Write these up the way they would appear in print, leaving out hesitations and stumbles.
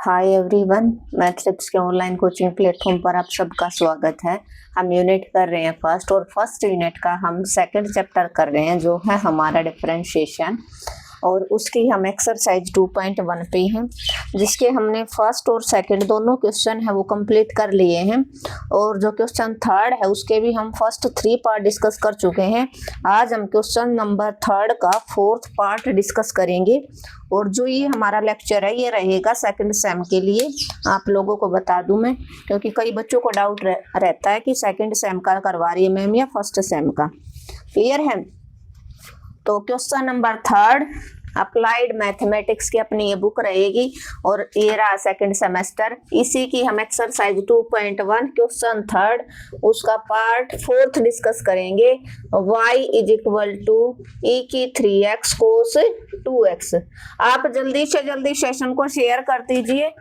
Hi everyone, मैथ्रिक्स के online coaching platform पर आप सबका स्वागत है। हम यूनिट कर रहे हैं फर्स्ट, और फर्स्ट यूनिट का हम सेकंड चैप्टर कर रहे हैं जो है हमारा डिफरेंशिएशन, और उसकी हम एक्सरसाइज 2.1 पे हैं, जिसके हमने फर्स्ट और सेकंड दोनों क्वेश्चन है वो कंप्लीट कर लिए हैं। और जो क्वेश्चन थर्ड है उसके भी हम फर्स्ट 3 पार्ट डिस्कस कर चुके हैं। आज हम क्वेश्चन नंबर थर्ड का 4th पार्ट डिस्कस करेंगे। और जो ये हमारा लेक्चर है ये रहेगा सेकंड सेम के लिए। आप लोगों को बता दूं मैं, क्योंकि कई बच्चों को डाउट रहता है कि सेकंड सेम का करवा रही है मैम या फर्स्ट सेम का। क्लियर है? तो question number third applied mathematics की अपनी ये बुक रहेगी, और ये रहा सेकंड सेमेस्टर। इसी की हम एक्सरसाइज 2.1 क्वेश्चन थर्ड उसका पार्ट 4th डिस्कस करेंगे। y इज इक्वल टू ई की 3x कोस 2x। आप जल्दी से जल्दी सेशन को शेयर कर दीजिए,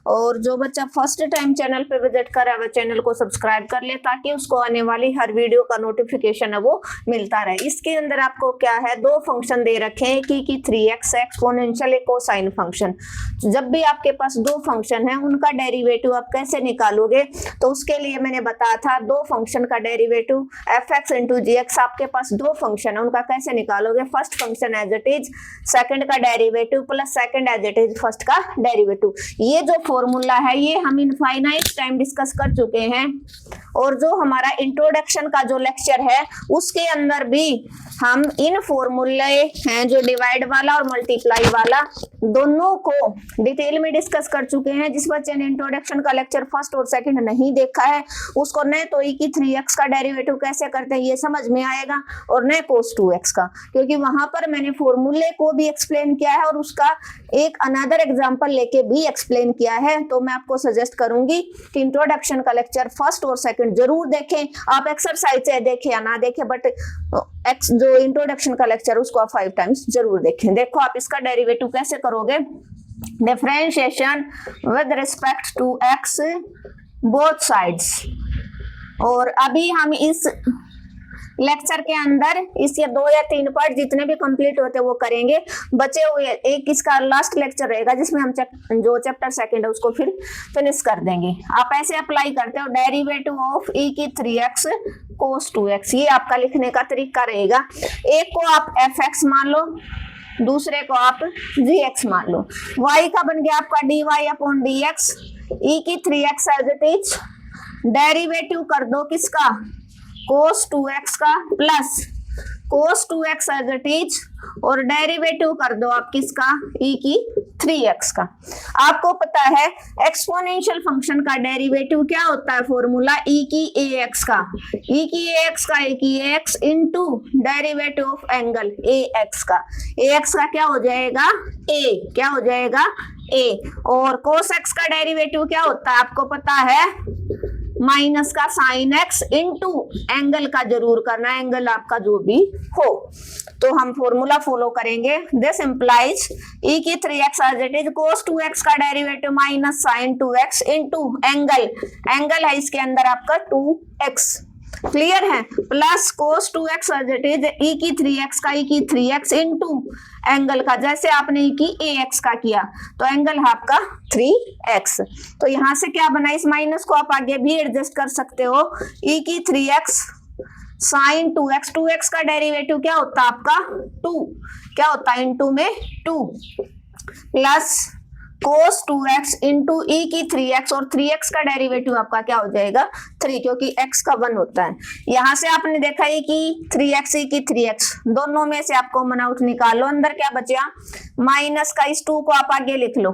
और जो बच्चा फर्स्ट टाइम चैनल पे विजिट कर रहा है वह चैनल को सब्सक्राइब कर ले, ताकि उसको आने वाली हर वीडियो का नोटिफिकेशन है वो मिलता रहे। इसके अंदर आपको क्या है, 2 फंक्शन दे रखे हैं, की 3x एक्सपोनेंशियल एक कोसाइन फंक्शन। जब भी आपके पास 2 फंक्शन है उनका डेरिवेटिव आप कैसे निकालोगे, तो उसके लिए मैंने बताया था 2 फंक्शन का डेरिवेटिव f(x) × g(x). आपके पास 2 फंक्शन है, उनका कैसे निकालोगे? First function as it is second का derivative plus second as it is first का डेरिवेटिव। ये जो फॉर्मूला है ये हम इनफाइनाइट टाइम डिस्कस कर चुके हैं, और जो हमारा इंट्रोडक्शन का जो लेक्चर है उसके अंदर भी हम इन फॉर्मूले हैं जो डिवाइड वाला और मल्टीप्लाई वाला दोनों को डिटेल में डिस्कस कर चुके हैं। जिस बच्चे ने इंट्रोडक्शन का लेक्चर फर्स्ट और सेकंड नहीं देखा है उसको न तो ई की 3x का डेरिवेटिव कैसे करते हैं ये समझ में आएगा, और न cos 2x का, क्योंकि वहां पर मैंने फॉर्मूले को भी एक्सप्लेन किया है और उसका एक अनदर एग्जांपल लेके भी एक्सप्लेन किया है। तो मैं आपको सजेस्ट करूंगी कि इंट्रोडक्शन का लेक्चर फर्स्ट और सेकंड जरूर देखें। आप एक्सरसाइज है देखें या ना देखें, बट जो इंट्रोडक्शन का लेक्चर उसको आप 5 टाइम्स जरूर देखें। देखो आप इसका डेरिवेटिव कैसे करोगे, differentiation with respect to x both sides. और अभी हम इस लेक्चर के अंदर इसके 2 या 3 पार्ट जितने भी कंप्लीट होते हैं वो करेंगे। बचे हुए एक इसका लास्ट लेक्चर रहेगा जिसमें हम जो चैप्टर सेकंड है उसको फिर फिनिश कर देंगे। आप ऐसे अप्लाई करते हो डेरिवेटिव ऑफ ई की 3x cos 2x, ये आपका लिखने का तरीका रहेगा। एक को आप fx मान लो, दूसरे को आप gx मान लो। y का बन गया आपका dy/dx, ई की 3x as it is, derivative कर दो किसका, cos 2x का, plus cos 2x as it is, और डेरिवेटिव कर दो आप किसका, e की 3x का। आपको पता है एक्सपोनेंशियल फंक्शन का डेरिवेटिव क्या होता है, फॉर्मूला e की ax का, e की ax into derivative of angle ax का। ax का क्या हो जाएगा, a, क्या हो जाएगा a, और cos x का डेरिवेटिव क्या होता है आपको पता है, माइनस का साइन x इंटू एंगल का जरूर करना, एंगल आपका जो भी हो। तो हम फॉर्मूला फॉलो करेंगे। दिस इंप्लाइज e की 3x as it is cos 2x का derivative minus sine 2x into angle, angle है इसके अंदर आपका 2x। क्लियर है? Plus cos 2x as it is e की 3x का, e की 3x इंटू एंगल का, जैसे आपने e की ax का किया तो एंगल है आपका 3x। तो यहां से क्या बना, इस माइनस को आप आगे भी एडजस्ट कर सकते हो। e की 3x साइन 2x, 2x का डेरिवेटिव क्या होता है आपका 2, क्या होता है इनटू में 2, plus cos 2x into e की 3x, और 3x का डेरिवेटिव आपका क्या हो जाएगा 3, क्योंकि x का 1 होता है। यहां से आपने देखा है कि 3x e की 3x, दोनों में से आप कॉमन आउट निकालो, अंदर क्या बचा, माइनस का इस 2 को आप आगे लिख लो,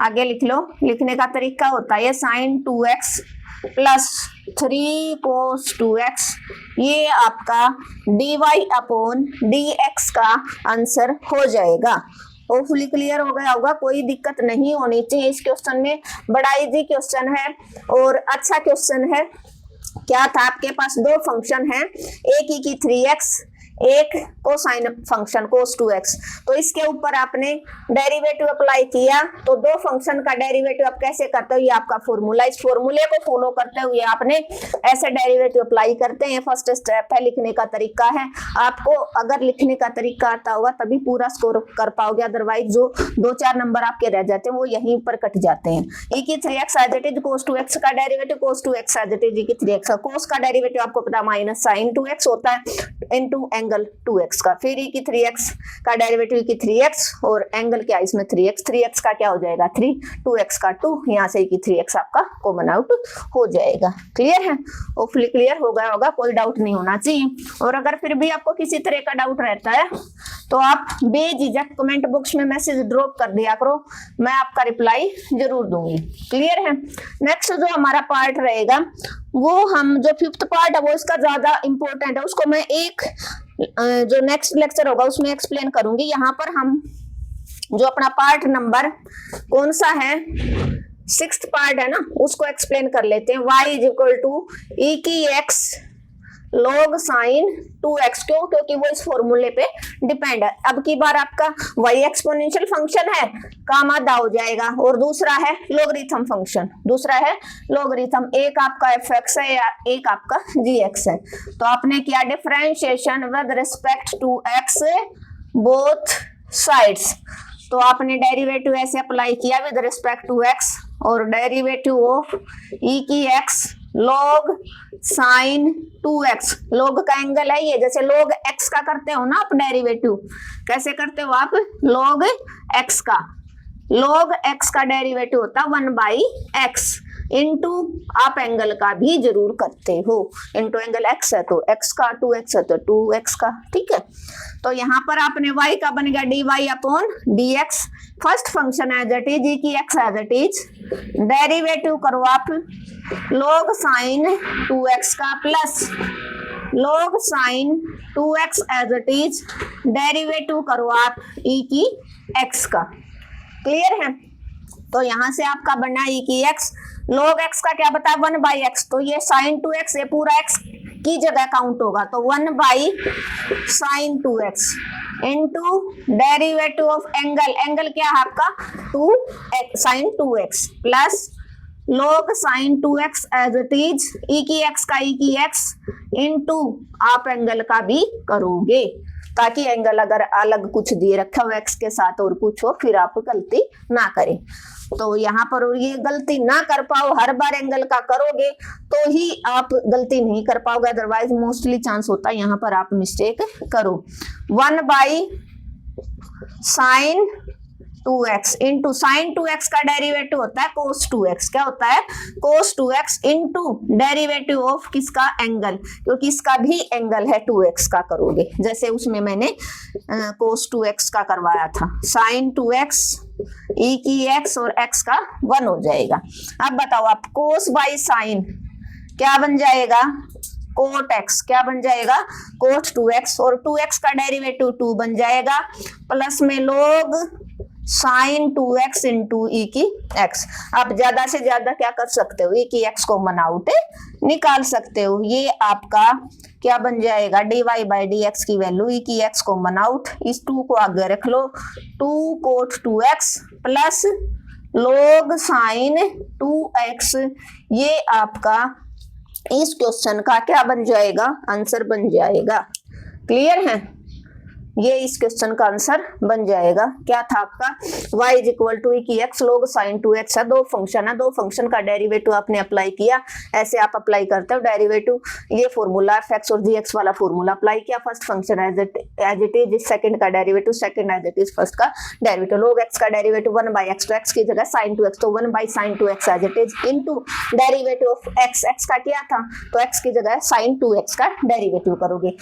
आगे लिख लो। लिखने का तरीका होता है sign 2x plus 3 cos 2x, ये आपका dy/dx का आंसर हो जाएगा। होपफुली क्लियर हो गया होगा, कोई दिक्कत नहीं होनी चाहिए इस क्वेश्चन में। बड़ा इजी क्वेश्चन है और अच्छा क्वेश्चन है। क्या था, आपके पास 2 फंक्शन है, एक e की 3x, एक कोसाइन फंक्शन cos 2x। तो इसके ऊपर आपने डेरिवेटिव अप्लाई किया, तो दो फंक्शन का डेरिवेटिव आप कैसे करते हो, ये आपका फॉर्मूला। इस फॉर्मूले को फॉलो करते हुए आपने ऐसे डेरिवेटिव अप्लाई करते हैं। फर्स्ट स्टेप है, लिखने का तरीका है। आपको अगर लिखने का तरीका आता होगा तभी पूरा स्कोर कर पाओगे, अदरवाइज जो 2-4 नंबर आपके रह जाते हैं वो यहीं पर कट जाते हैं। e की 3x as it is cos 2x का derivative cos 2x as it is e की 3x का। cos का डेरिवेटिव आपको पता माइनस sin 2x होता है इनटू एंगल 2x का। फिर e की 3x का डेरिवेटिव e की 3x और एंगल क्या इसमें 3x, 3x का क्या हो जाएगा 3, 2x का 2, यहाँ से e की 3x आपका कॉमन आउट हो जाएगा। क्लियर है? होपफुली क्लियर हो गया होगा, कोई डाउट नहीं होना चाहिए। और अगर फिर भी आपको किसी तरह का डाउट रहता है तो आप बेझिझक कमेंट बॉक्स में मैसेज ड्रॉप कर दिया करो, मैं आपका रिप्लाई जरूर दूंगी। क्लियर है? नेक्स्ट जो हमारा पार्ट रहेगा वो हम जो 5th पार्ट है वो इसका ज्यादा इंपॉर्टेंट है, उसको मैं एक जो नेक्स्ट लेक्चर होगा उसमें एक्सप्लेन करूंगी। यहाँ पर हम जो अपना पार्ट नंबर कौन सा है 6th पार्ट है ना, उसको एक्सप्लेन कर लेते हैं। y is equal to e की x log sin 2x। क्यों? क्योंकि वो इस फॉर्मूले पे डिपेंड है। अब की बार आपका y एक्सपोनेंशियल फंक्शन है, काम आधा हो जाएगा, और दूसरा है लॉगरिथम फंक्शन, दूसरा है लॉगरिथम। एक आपका fx है या एक आपका gx है। तो आपने किया differentiation with respect to x both sides. तो आपने डेरिवेटिव ऐसे अप्लाई किया विद रिस्पेक्ट टू x, और डेरिवेटिव ऑफ e की x log sin 2x। log का एंगल है ये, जैसे log x का करते हो ना आप डेरिवेटिव, कैसे करते हो आप log x का। log x का डेरिवेटिव होता है 1/x इनटू आप एंगल का भी जरूर करते हो, इनटू एंगल x है तो x का, 2x है तो 2x का। ठीक है? तो यहाँ पर आपने y का बन गया dy upon dx। First function as it is e की x as it is, derivative करो आप log sin 2x का plus log sin 2x as it is, derivative करो आप e की x का। क्लियर है? तो यहाँ से आपका बना e की x, log x का क्या बता 1/x, तो ये sin 2x ये पूरा x की जगह काउंट होगा, तो 1/sin 2x into derivative of angle, angle क्या है आपका 2x sin 2x plus log sin 2x as it is e की x का e की x इनटू आप एंगल का भी करोगे, ताकि एंगल अगर अलग कुछ दिए रखा हो x के साथ और कुछ हो फिर आप गलती ना करें। तो यहाँ पर ये गलती ना कर पाओ, हर बार एंगल का करोगे तो ही आप गलती नहीं कर पाओगे, अदरवाइज मोस्टली चांस होता है यहाँ पर आप मिस्टेक करो। 1/sin 2x into sine 2x का डेरिवेटिव होता है cos 2x। क्या होता है cos 2x into derivative of किसका एंगल, क्योंकि इसका भी एंगल है 2x का करोगे, जैसे उसमें मैंने cos 2x का करवाया था। साइन 2x e की x और x का 1 हो जाएगा। अब बताओ आप cos बाई साइन क्या बन जाएगा cot x, क्या बन जाएगा cot 2x, और 2x का डेरिवेटिव 2 बन जाएगा, प्लस में log sin 2x into e की x। आप ज्यादा से ज्यादा क्या कर सकते हो, e की x को कॉमन आउट निकाल सकते हो। ये आपका क्या बन जाएगा dy बाई dx की वैल्यू e की x को कॉमन आउट, इस 2 को आगे रख लो, 2 cot 2x plus log sin 2x। ये आपका इस क्वेश्चन का क्या बन जाएगा आंसर बन जाएगा। क्लियर है? ये इस क्वेश्चन का आंसर बन जाएगा। क्या था आपका y is equal to e की x log sin 2x है, दो फंक्शन है, दो फंक्शन का डेरिवेटिव आपने अप्लाई किया, ऐसे आप अप्लाई करते हो डेरिवेटिव। ये फॉर्मूला f(x) और gx वाला फॉर्मूला अप्लाई किया, first function as it is, second का derivative second as it is, first का डेरिवेटिव log x का डेरिवेटिव 1/x, तो x की जगह sin 2x तो 1/sin 2x as it is into derivative of x, x का क्या था तो x की जगह sin 2x का डेरिवेटिव करोगे,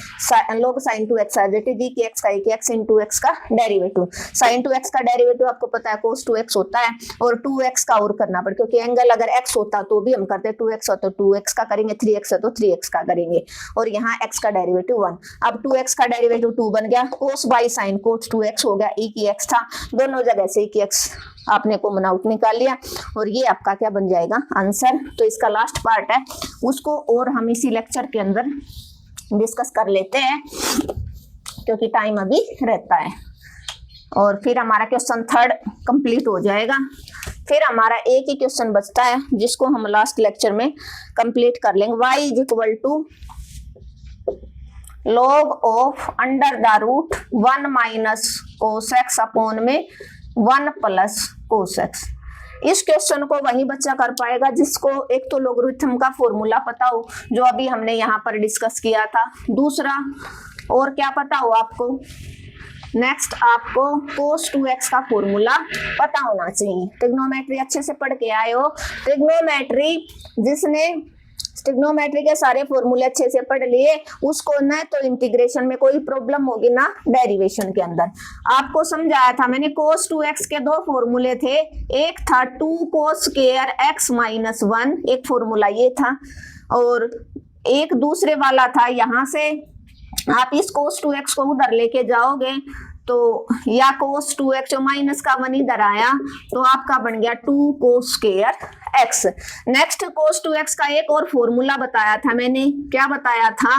log sin 2x as it is e की x x इंटू एक्स का डेरिवेटिव। sin 2x का डेरिवेटिव आपको पता है cos 2x होता है, और 2x का और करना पड़े, क्योंकि एंगल अगर x होता तो भी हम करते, 2x हो तो 2x का करेंगे, 3x है तो 3x का करेंगे, और यहाँ x का डेरिवेटिव 1। अब 2x का डेरिवेटिव 2 बन गया, cos by sine cos 2x हो गया, e की x था, दोनों जगह से e की x आपने कॉमन आउट निकाल लिया, और ये आपका क्या बन जाएगा आंसर। तो इसका लास्ट पार्ट है, उसको और हम इसी लेक्चर के अंदर डिस्कस कर लेते हैं। क्योंकि टाइम अभी रहता है। और फिर हमारा क्वेश्चन थर्ड कंप्लीट हो जाएगा। फिर हमारा एक ही क्वेश्चन बचता है जिसको हम लास्ट लेक्चर में कंप्लीट कर लेंगे। y is equal to log of under the root 1 minus cos x upon में 1 प्लस कोस एक्स। इस क्वेश्चन को वही बच्चा कर पाएगा जिसको एक तो लोगरिथम का फॉर्मूला पता हो, जो अभी हमने यहाँ पर डिस्कस किया था। दूसरा और क्या पता हो आपको, नेक्स्ट आपको cos 2x का फॉर्मूला पता होना चाहिए। ट्रिग्नोमेट्री अच्छे से पढ़ के आए हो। जिसने ट्रिग्नोमेट्री के सारे फॉर्मूले अच्छे से पढ़ लिए उसको ना तो इंटीग्रेशन में कोई प्रॉब्लम होगी ना डेरिवेशन के अंदर। आपको समझाया था मैंने, cos 2x के दो फॉर्मूले थे, एक था 2 cos स्क्वायर x माइनस 1, एक फॉर्मूला ये था, और एक दूसरे वाला था यहाँ से आप इस cos 2x को उधर लेके जाओगे तो या cos 2x जो माइनस का 1 इधर आया तो आपका बन गया 2 cos square x। Next cos 2x का एक और फॉर्मूला बताया था मैंने, क्या बताया था,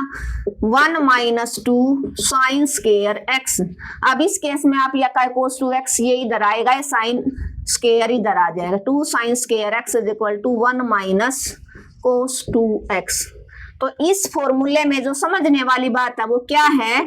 1 माइनस 2 साइन स्क्वायर x। अब इस केस में आप या cos 2x ये इधर आएगा, साइन स्क्वायर इधर आ जाएगा, 2 sine square x is equal to 1 minus cos 2x। तो इस फॉर्मूले में जो समझने वाली बात है वो क्या है,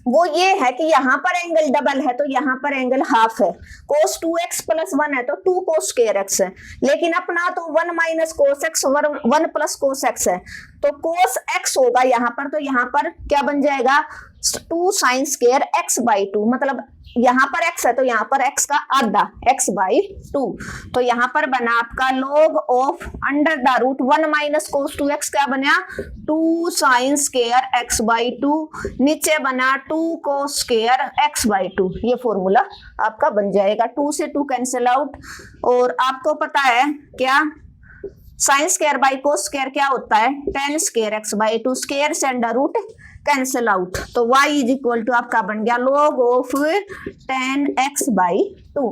वो ये है कि यहाँ पर एंगल डबल है तो यहाँ पर एंगल हाफ है। cos 2x प्लस 1 है तो 2 cos स्क्वायर x है, लेकिन अपना तो 1 minus cos x 1 plus cos x है, तो cos x होगा यहाँ पर, तो यहाँ पर क्या बन जाएगा 2 साइन स्क्वायर x बाई 2, मतलब यहाँ पर x है तो यहाँ पर x का आधा x बाई 2, तो यहाँ पर बना आपका log of under the root 1 minus cos 2x क्या बना 2 साइन स्क्वायर x बाई 2, नीचे बना 2 cos स्क्वायर x बाई 2। ये फॉर्मूला आपका बन जाएगा, 2 से 2 कैंसिल आउट। और आपको पता है क्या, sign square by cos square क्या होता है, tan square x by 2, square से अंडर रूट कैंसिल आउट, तो y इज इक्वल टू आपका बन गया log of tan x by 2।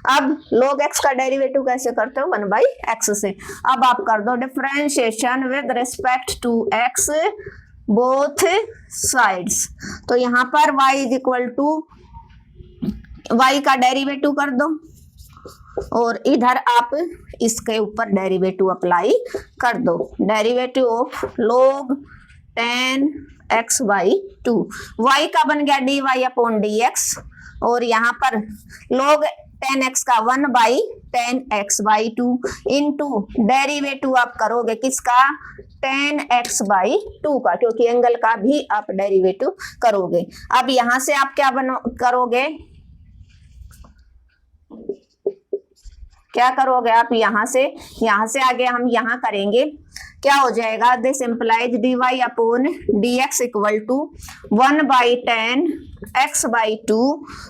अब log x का डेरिवेटिव कैसे करते हो, 1 बाई x से। अब आप कर दो differentiation with respect to x both sides, तो यहाँ पर y is equal to y का डेरिवेटिव कर दो और इधर आप इसके ऊपर डेरिवेटिव अप्लाई कर दो, derivative of log tan x by 2, y का बन गया dy अपॉन dx, और यहाँ पर log tan x का 1 by tan x by 2 into derivative आप करोगे किसका, tan x बाई 2 का, क्योंकि एंगल का भी आप डेरिवेटिव करोगे। अब यहाँ से आप क्या करोगे, क्या करोगे आप यहाँ से आगे हम यहाँ करेंगे, क्या हो जाएगा, this implies dy upon dx equal to 1 by tan x by 2,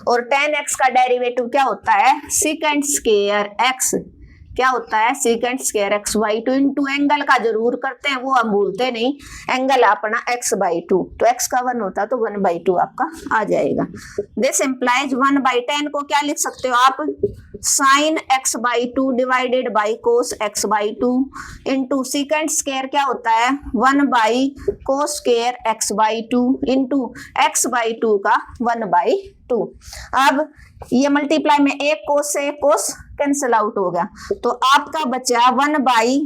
और tan x का डेरिवेटिव क्या होता है, सेकंड स्क्वायर x, क्या होता है second square x by 2 into angle का जरूर करते हैं, वो हम भूलते नहीं, एंगल अपना x बाई 2, तो x का 1 होता है तो 1 बाई 2 आपका आ जाएगा। दिस इम्प्लाइज 1 बाई tan को क्या लिख सकते हो आप, sine x by 2 divided by cos x by 2 into second square क्या होता है 1 by cos square x by 2 into x by 2 का 1 बाई 2। अब ये मल्टीप्लाई में एक कोस से कोस कैंसिल आउट हो गया, तो आपका बचा 1 बाई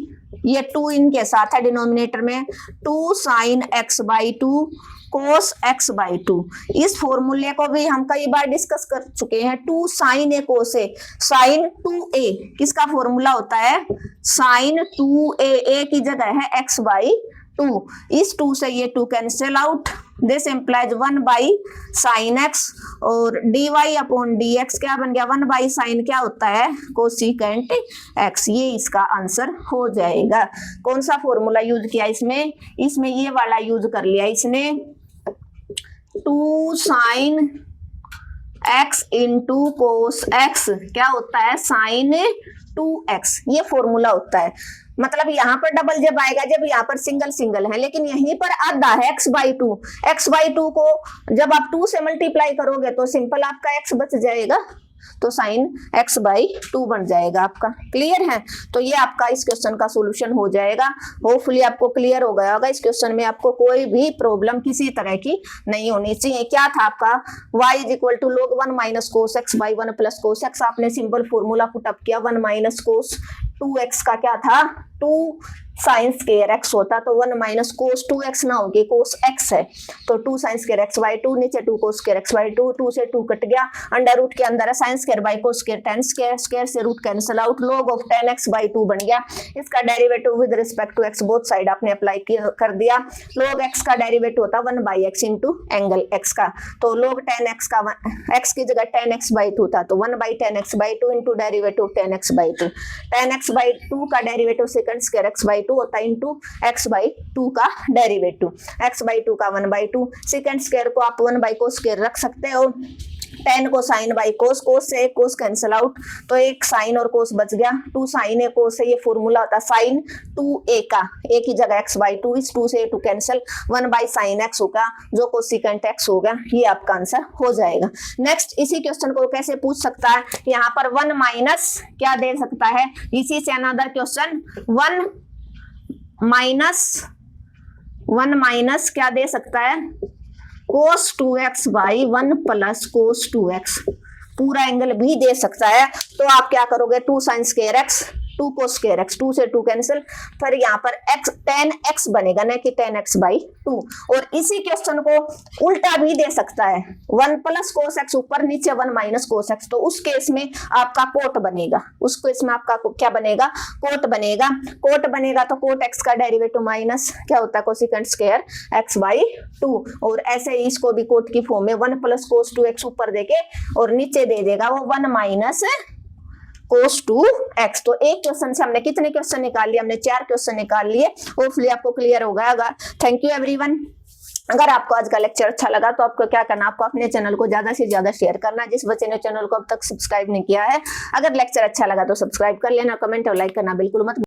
ये 2 इनके साथ है डिनोमिनेटर में, 2 sine x by 2 cos x by 2। इस फॉर्मूले को भी हम कई बार डिस्कस कर चुके हैं, 2 साइन ए कोस ए, साइन 2a किसका फॉर्मूला होता है, साइन 2a, a की जगह है x बाई 2, इस 2 से ये 2 cancel out, this implies 1 by sine x, और dy अपॉन dx क्या बन गया, 1 बाई साइन क्या होता है कोसिकेंट x, ये इसका आंसर हो जाएगा। कौन सा फॉर्मूला यूज किया इसमें ये वाला यूज कर लिया इसने, 2 sine x into cos x क्या होता है साइन 2x, ये फॉर्मूला होता है। मतलब यहाँ पर डबल जब आएगा जब यहाँ पर सिंगल सिंगल है, लेकिन यहीं पर आधा है x बाई 2 को जब आप 2 से मल्टीप्लाई करोगे तो सिंपल आपका x बच जाएगा, तो साइन x बाई 2 बन जाएगा आपका। क्लियर है? तो ये आपका इस क्वेश्चन का सोल्यूशन हो जाएगा। होपफुली आपको क्लियर हो गया होगा। इस क्वेश्चन में आपको कोई भी प्रॉब्लम किसी तरह की नहीं होनी चाहिए। क्या था आपका y is equal to log 1 minus cos x by 1 plus cos x. आपने सिंपल फॉर्मूला पुटअप किया, 1 माइनस कोस 2x का क्या था 2 साइन स्क्वायर x होता, तो 1 माइनस कोस 2x ना होगी, कोस x है, तो 2 साइन स्क्वायर x बाई 2, नीचे 2 कोस स्क्वायर x बाई 2, 2 से 2 कट गया, अंडर रूट के अंदर है sine square by cos square tan square, square से root cancel out, log of tan x by 2 बन गया। इसका derivative with respect to x both side आपने अप्लाई कर दिया। log x का डेरिवेटिव होता 1 by x into angle x का, तो log tan x का x की जगह tan x बाई 2 था, तो 1 by tan x by 2 into derivative tan x by 2। tan x by 2 का derivative second square x by 2 होता है इंटू x बाई 2 का डेरिवेटिव, x बाई 2 का 1 बाई 2, सेकंड स्क्वायर को आप 1 बाई कोस स्क्वायर रख सकते हो, tan को साइन बाई कोस, कोस से कोस कैंसिल आउट, तो एक साइन और कोस बच गया, 2 साइन ए कोस से ये फॉर्मूला होता है साइन 2a का, a की जगह x बाई 2, इस 2 से 2 कैंसिल, 1 बाई साइन x होगा जो कोसिकेंट x होगा, ये आपका आंसर हो जाएगा। नेक्स्ट इसी क्वेश्चन को कैसे पूछ सकता है, यहाँ पर 1 माइनस क्या दे सकता है, इसी से अनदर क्वेश्चन 1 माइनस क्या दे सकता है cos 2x by 1 plus cos 2x, पूरा एंगल भी दे सकता है। तो आप क्या करोगे 2 sine square x 2 cos square x, 2 से 2 कैंसिल, फिर यहाँ पर x tan x बनेगा ना कि tan x बाई 2। और इसी क्वेश्चन को उल्टा भी दे सकता है 1 प्लस cos x ऊपर, नीचे 1 माइनस cos x, तो उस केस में आपका कोट बनेगा, उस केस में आपका क्या बनेगा कोट बनेगा। कोट बनेगा तो कोट x का डेरिवेटिव माइनस क्या होता है कोसिकेंट स्क्वायर x बाई 2, और ऐसे ही इसको भी कोट की फॉर्म में 1 प्लस cos 2x ऊपर देके और नीचे दे देगा वो 1 माइनस cos 2x। तो एक क्वेश्चन से हमने कितने क्वेश्चन निकाल लिए, हमने 4 क्वेश्चन निकाल लिए। होपफुली आपको क्लियर हो गया होगा। Thank you everyone. अगर आपको आज का लेक्चर अच्छा लगा तो आपको क्या करना, आपको अपने चैनल को ज्यादा से ज्यादा शेयर करना, जिस बच्चे ने चैनल को अब तक सब्सक्राइब नहीं किया है। अगर लेक्चर अच्छा लगा तो सब्सक्राइब कर लेना, कमेंट और लाइक करना बिल्कुल मत